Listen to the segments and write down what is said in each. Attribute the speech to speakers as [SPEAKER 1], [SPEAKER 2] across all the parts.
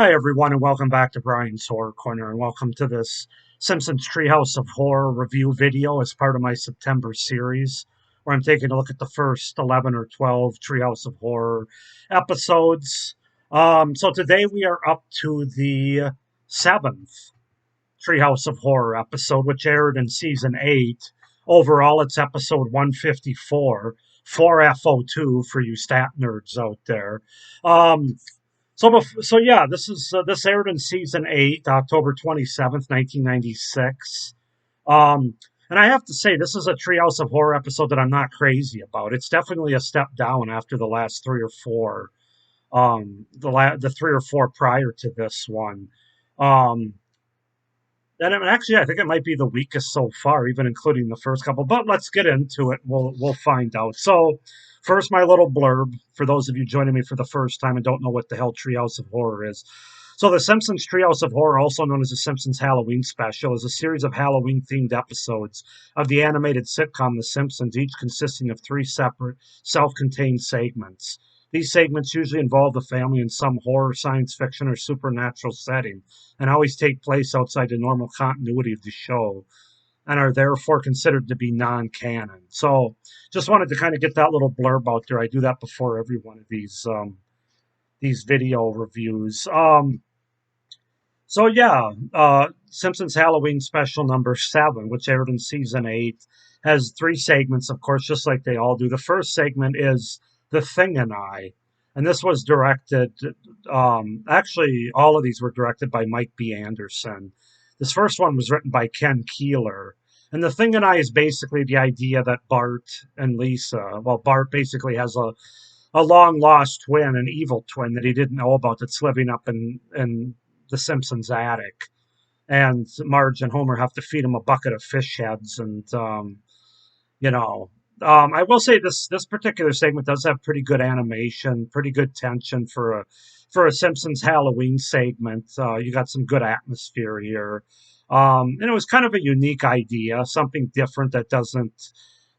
[SPEAKER 1] Hi, everyone, and welcome back to Brian's Horror Corner, and welcome to this Simpsons Treehouse of Horror review video as part of my September series, where I'm taking a look at the first 11 or 12 Treehouse of Horror episodes. So today we are up to the seventh Treehouse of Horror episode, which aired in season 8. Overall, it's episode 154, 4FO2 for you stat nerds out there. Um, so yeah, this aired in season 8, October 27th, 1996. And I have to say, this is a Treehouse of Horror episode that I'm not crazy about. It's definitely a step down after the last three or four, the three or four prior to this one. Um, and actually, I think it might be the weakest so far, even including the first couple. But let's get into it. We'll find out. So, first, my little blurb for those of you joining me for the first time and don't know what the hell Treehouse of Horror is. So, the Simpsons Treehouse of Horror, also known as the Simpsons Halloween Special, is a series of Halloween-themed episodes of the animated sitcom The Simpsons, each consisting of three separate, self-contained segments. These segments usually involve the family in some horror, science fiction, or supernatural setting, and always take place outside the normal continuity of the show, and are therefore considered to be non-canon. So, just wanted to kind of get that little blurb out there. I do that before every one of these video reviews. So yeah, Simpsons Halloween Special number 7, which aired in season 8, has three segments, of course, just like they all do. The first segment is The Thing and I, and this was directed, actually, all of these were directed by Mike B. Anderson. This first one was written by Ken Keeler. And The Thing and I is basically the idea that Bart and Lisa, well, Bart basically has a long lost twin, an evil twin that he didn't know about that's living up in the Simpsons attic. And Marge and Homer have to feed him a bucket of fish heads. And, you know, I will say this particular segment does have pretty good animation, pretty good tension for a Simpsons Halloween segment. You got some good atmosphere here. And it was kind of a unique idea, something different that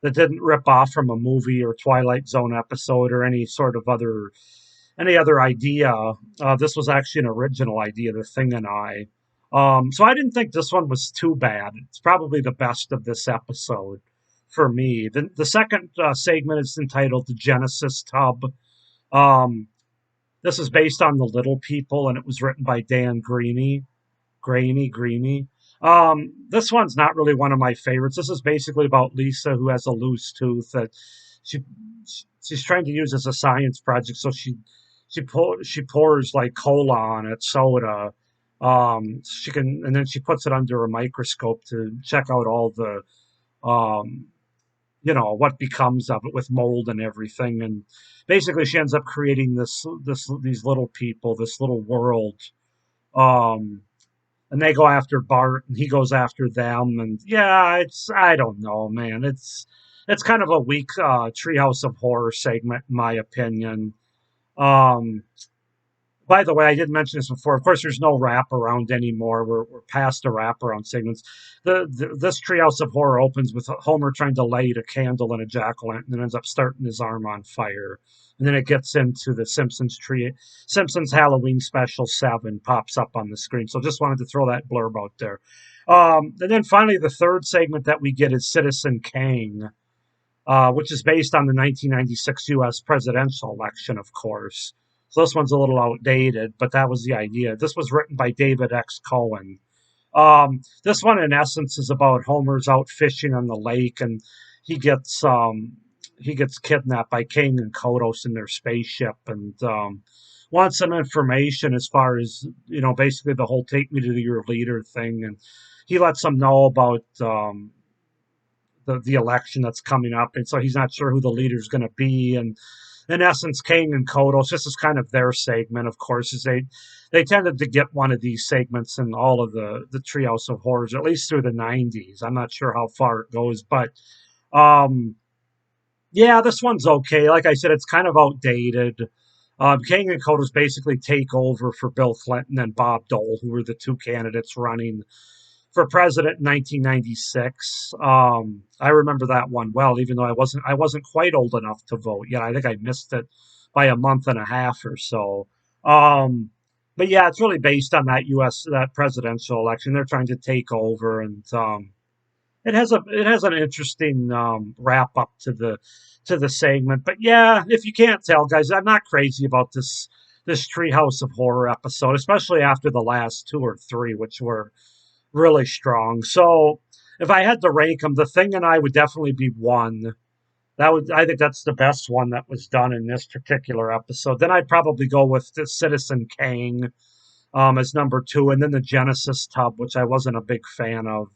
[SPEAKER 1] didn't rip off from a movie or Twilight Zone episode or any other idea. This was actually an original idea, The Thing and I. So I didn't think this one was too bad. It's probably the best of this episode for me. The second segment is entitled The Genesis Tub. Um, this is based on The Little People, and it was written by Dan Greeny. This one's not really one of my favorites. This is basically about Lisa who has a loose tooth that she she's trying to use as a science project. So she pours like cola on it, soda. She can, and then she puts it under a microscope to check out all the um what becomes of it with mold and everything. And basically she ends up creating these little people, this little world. Um, and they go after Bart, and he goes after them. And yeah, I don't know, man. It's kind of a weak Treehouse of Horror segment, in my opinion. Um, by the way, I did mention this before. Of course, there's no wraparound anymore. We're past the wraparound segments. This Treehouse of Horror opens with Homer trying to light a candle in a jack-o'-lantern and ends up starting his arm on fire. And then it gets into the Simpsons Halloween Special 7 pops up on the screen. So just wanted to throw that blurb out there. And then finally, the third segment that we get is Citizen Kang, which is based on the 1996 U.S. presidential election, of course. So this one's a little outdated, but that was the idea. This was written by David X. Cohen. This one, in essence, is about Homer's out fishing on the lake, and he gets he gets kidnapped by King and Kodos in their spaceship, and wants some information as far as basically the whole "take me to your leader" thing, and he lets them know about the election that's coming up, and so he's not sure who the leader's going to be. And in essence, King and Kodos, this is kind of their segment, of course, is they tended to get one of these segments in all of the Treehouse of Horrors, at least through the 90s. I'm not sure how far it goes, but um, yeah, this one's okay. Like I said, it's kind of outdated. King and Kodos basically take over for Bill Clinton and Bob Dole, who were the two candidates running for president in 1996. I remember that one well, even though I wasn't quite old enough to vote yet. I think I missed it by a month and a half or so. Um, but yeah, it's really based on that that presidential election. They're trying to take over, and it has an interesting wrap up to the segment. But yeah, if you can't tell, guys, I'm not crazy about this Treehouse of Horror episode, especially after the last two or three, which were really strong. So if I had to rank them, The Thing and I would definitely be one. I think that's the best one that was done in this particular episode. Then I'd probably go with the Citizen Kang as number two, and then the Genesis Tub, which I wasn't a big fan of,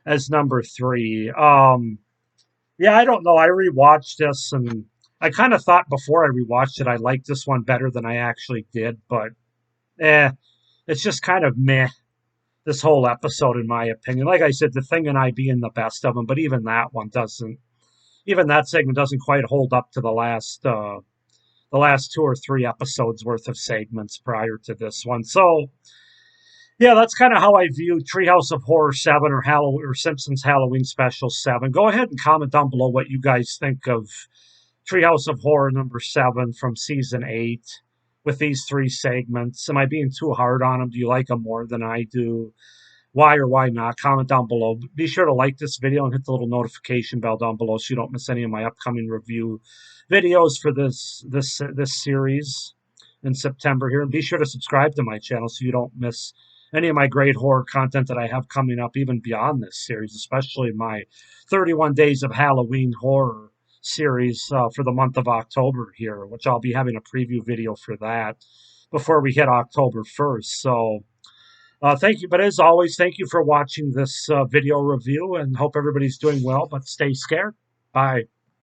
[SPEAKER 1] as number three. Yeah, I don't know. I rewatched this, and I kind of thought before I rewatched it I liked this one better than I actually did, but it's just kind of meh. This whole episode, in my opinion, like I said, The Thing and I being the best of them, but even that one doesn't. Even that segment doesn't quite hold up to the last two or three episodes worth of segments prior to this one. So yeah, that's kind of how I view Treehouse of Horror 7 or Simpsons Halloween Special 7. Go ahead and comment down below what you guys think of Treehouse of Horror number 7 from season 8 with these three segments. Am I being too hard on them? Do you like them more than I do? Why or why not? Comment down below. Be sure to like this video and hit the little notification bell down below so you don't miss any of my upcoming review videos for this series in September here. And be sure to subscribe to my channel so you don't miss any of my great horror content that I have coming up even beyond this series, especially my 31 Days of Halloween Horror series for the month of October here, which I'll be having a preview video for that before we hit October 1st. So thank you. But as always, thank you for watching this video review, and hope everybody's doing well, but stay scared. Bye.